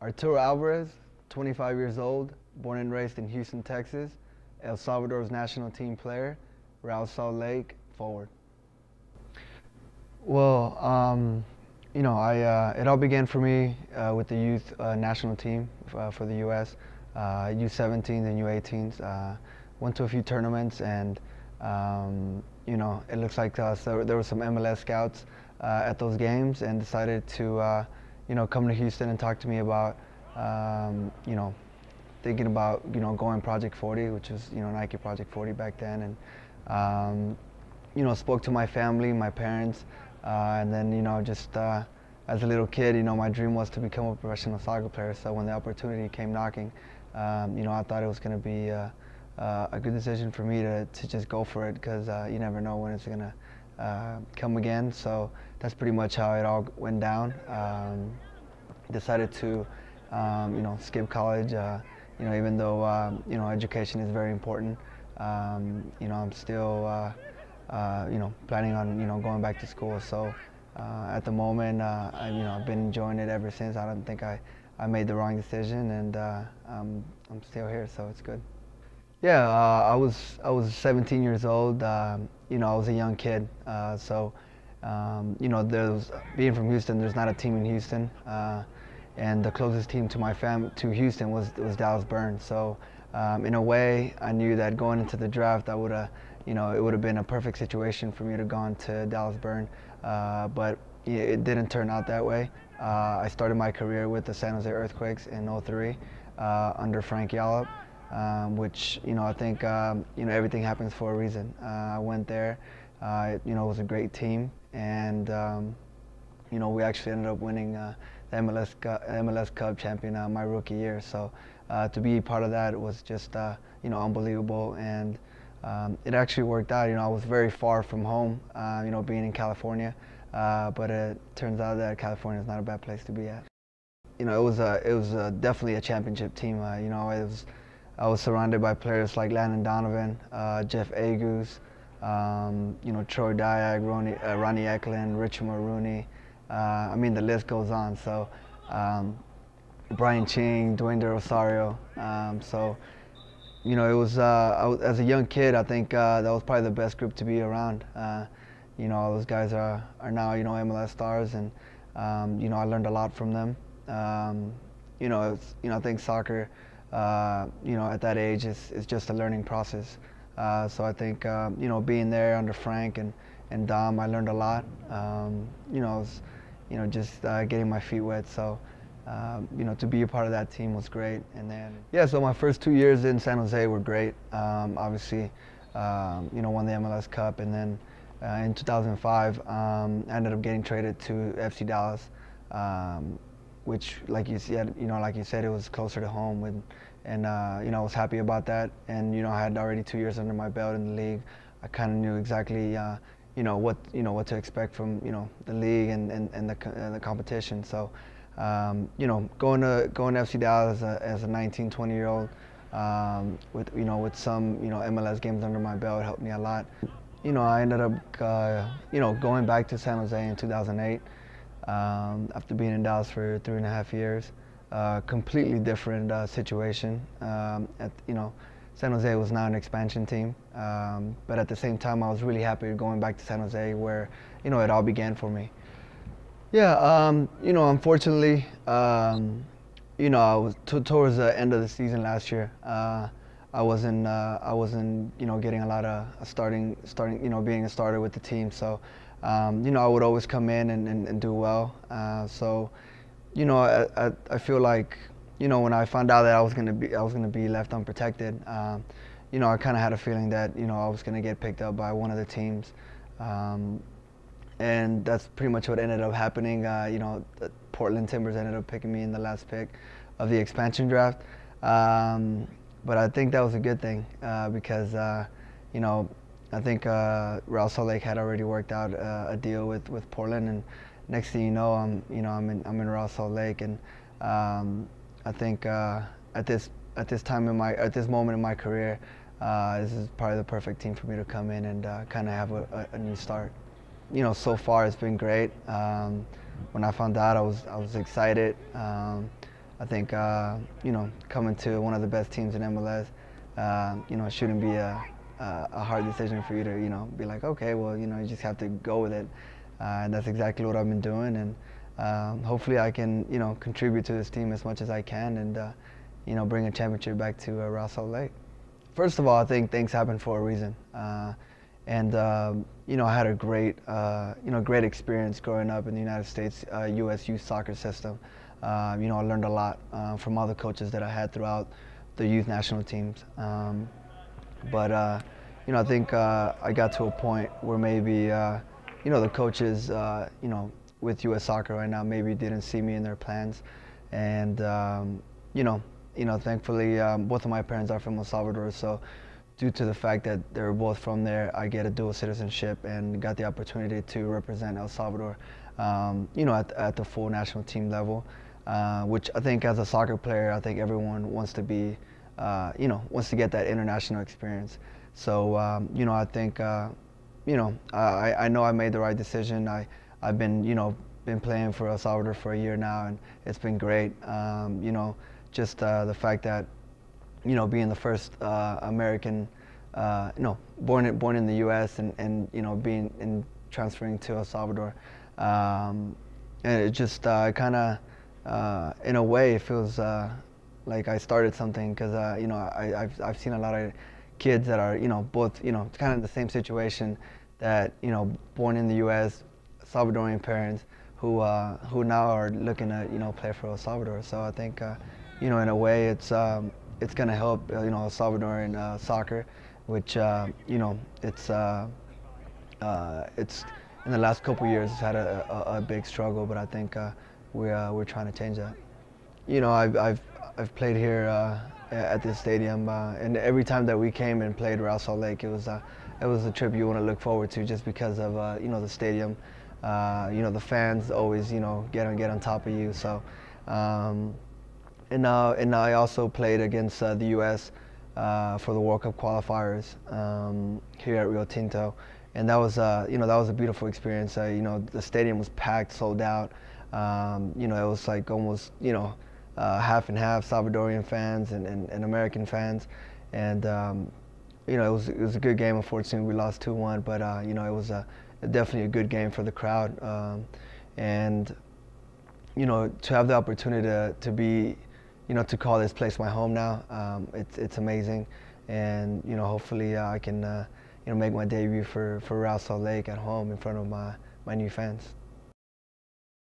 Arturo Alvarez, 25 years old, born and raised in Houston, Texas, El Salvador's national team player, Real Salt Lake, forward. Well, it all began for me with the youth national team for the U.S., U17s and U18s. Went to a few tournaments, and it looks like there were some MLS scouts at those games, and decided to come to Houston and talk to me about thinking about going Project 40, which was Nike Project 40 back then, and spoke to my family, my parents, and then just as a little kid, my dream was to become a professional soccer player. So when the opportunity came knocking, I thought it was going to be a good decision for me to just go for it, because you never know when it's going to come again. So that's pretty much how it all went down. Decided to skip college, even though education is very important. I'm still planning on going back to school. So at the moment, I've been enjoying it ever since. I don't think I made the wrong decision, and I'm still here, so it's good. Yeah, I was 17 years old. I was a young kid, so being from Houston, there's not a team in Houston, and the closest team to Houston was Dallas Burn. So in a way, I knew that going into the draft, it would have been a perfect situation for me to go on to Dallas Burn, but it didn't turn out that way. I started my career with the San Jose Earthquakes in '03 under Frank Yallop, which I think everything happens for a reason. I went there. It was a great team, and we actually ended up winning the MLS Cup champion my rookie year. So to be part of that was just unbelievable, and it actually worked out. I was very far from home, being in California, but it turns out that California is not a bad place to be at. It was definitely a championship team. I was surrounded by players like Landon Donovan, Jeff Agoos, Troy Dyack, Ronnie Eklund, Richard Marooney. The list goes on. So Brian Ching, Dwayne De Rosario. It was as a young kid, I think that was probably the best group to be around. All those guys are now MLS stars, and I learned a lot from them. I think soccer, at that age is just a learning process. So I think being there under Frank and Dom, I learned a lot. Just getting my feet wet. So to be a part of that team was great. And then so my first 2 years in San Jose were great. Obviously, won the MLS Cup, and then in 2005, I ended up getting traded to FC Dallas, which, like you said, it was closer to home, and I was happy about that. And I had already 2 years under my belt in the league. I kind of knew exactly what to expect from the league and the competition. So going to FC Dallas as a 19, 20-year-old with some MLS games under my belt helped me a lot. I ended up going back to San Jose in 2008 after being in Dallas for 3.5 years. Completely different situation. San Jose was now an expansion team, but at the same time, I was really happy going back to San Jose, where it all began for me. Yeah, unfortunately, I was towards the end of the season last year. I wasn't getting a lot of starting, being a starter with the team. So, I would always come in and do well. So, I feel like, when I found out that I was gonna be left unprotected, I kind of had a feeling that I was gonna get picked up by one of the teams, and that's pretty much what ended up happening. The Portland Timbers ended up picking me in the last pick of the expansion draft, but I think that was a good thing because I think Real Salt Lake had already worked out a deal with Portland, and next thing you know, I'm in Real Salt Lake, and I think at this moment in my career, this is probably the perfect team for me to come in and kind of have a new start. So far it's been great. When I found out, I was excited. I think coming to one of the best teams in MLS, it shouldn't be a hard decision for you to be like, okay, well, you just have to go with it, and that's exactly what I've been doing, and hopefully I can contribute to this team as much as I can, and bring a championship back to Real Salt Lake. First of all, I think things happen for a reason, and I had a great experience growing up in the United States U.S. youth soccer system. I learned a lot from all the coaches that I had throughout the youth national teams. But I think I got to a point where maybe the coaches with U.S. Soccer right now maybe didn't see me in their plans, and thankfully both of my parents are from El Salvador, so due to the fact that they're both from there, I get a dual citizenship and got the opportunity to represent El Salvador, at the full national team level, which I think as a soccer player, I think everyone wants to be, wants to get that international experience. So, I think, I know I made the right decision. I've been playing for El Salvador for a year now, and it's been great. Just the fact that being the first American, born in the U.S. and being transferring to El Salvador, and it just kind of, in a way, it feels like I started something, because I've seen a lot of kids that are both kind of in the same situation, that born in the U.S. Salvadorian parents who now are looking to play for El Salvador. So I think in a way it's going to help El Salvadorian soccer, which it's in the last couple of years it's had a big struggle, but I think we're trying to change that. I've played here at this stadium, and every time that we came and played Real Salt Lake, it was a trip you want to look forward to, just because of the stadium. The fans always get on top of you. So, and now I also played against the U.S. For the World Cup qualifiers here at Rio Tinto, and that was that was a beautiful experience. The stadium was packed, sold out. It was like almost half and half Salvadorian fans and American fans, and it was a good game. Unfortunately, we lost 2-1, but it was definitely a good game for the crowd, and to have the opportunity to be to call this place my home now, it's amazing, and hopefully I can make my debut for Real Salt Lake at home in front of my new fans.